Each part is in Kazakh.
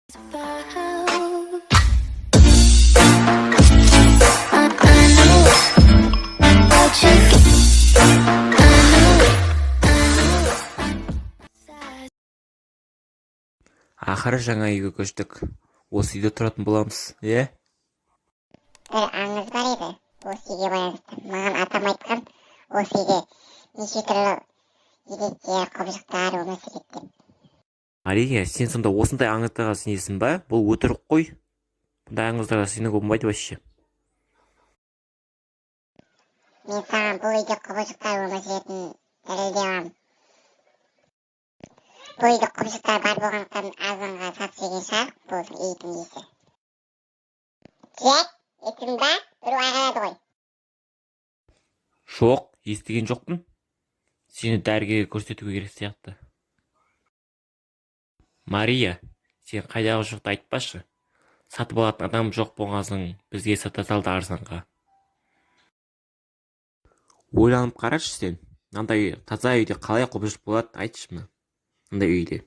Ақыры жаңа үйге көштік. Осы үйде тұратын боламыз, е? Бір аңыз бар еді, осы үйге байланысты. Маған атам айтқан, осы үйде неше түрлі ерекше құбыжықтар өмір сүреді деп. Мария, сен сонда осындай аңыздарға сенесің ба? Бұл өтірік қой. Бұндай аңыздарға сенуге болмайды вообще. Мен саған бұл үйде құбыжықтар өмір сүретінін дәлелдей аламын. Бұл үйде құбыжықтар бар болғандықтан азанға сатып жеген шығар бұл үйдің иесі. Джек, естідің ба? Біреу айғайлады ғой. Жоқ, естіген жоқпын. Сені дәрігерге көрсетуге керек сияқты. Мария, сен қайдағы жоқты айтпашы. Сатып алатын адам жоқ болғасын бізге сата салды арзанға. Ойланып қарашы сен. Мынандай таза үйде қалай құбыжық болады, айтшы мына. Мындай үйде.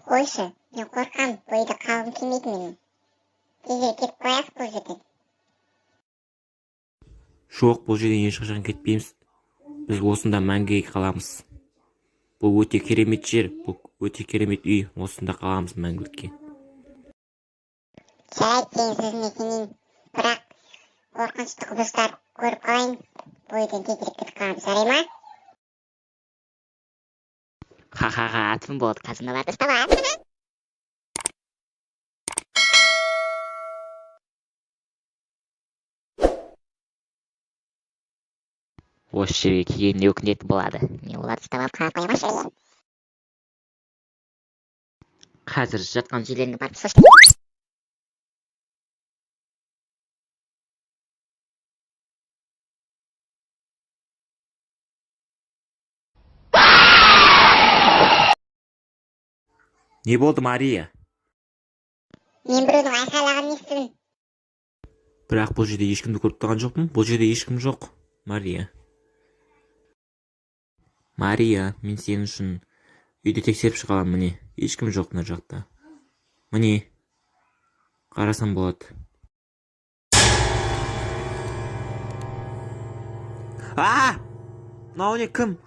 Қойшы, мен қорқам, бұл үйде қалғым келмейді менің. Тезірек кетіп қоясыз бұл жерден. Жоқ, бұл жерден ешқашан кетпейміз. Біз осында мәңгіге қаламыз. Бұл өте керемет жер, бұл өте керемет үй. Осында қаламыз мәңгілікке. Жарайды, сен сөзіме сенейін. Бірақ қорқынышты құбылыстар көріп қалайын. Бұл үйден тезірек кетіп қаламыз, жарай ма? Ха-ха-ха, атым болды, қазыналарды ұстап. Осы жерге келгенде өкінетін болады. Мен оларды ұстап алып қарап қоямын жерге. Қазір жатқан жерлеріне барып шошытайын. Не болды, Мария? Мен біреудің айқайлағанын естідім. Бірақ бұл жерде ешкімді көріп тұрған жоқпын. Бұл жерде ешкім жоқ, Мария. Мария, мен сен үшін үйді тексеріп шығаламын, міне. Ешкім жоқ мына жақта. Міне. Қарасам болады. Мынау не кім?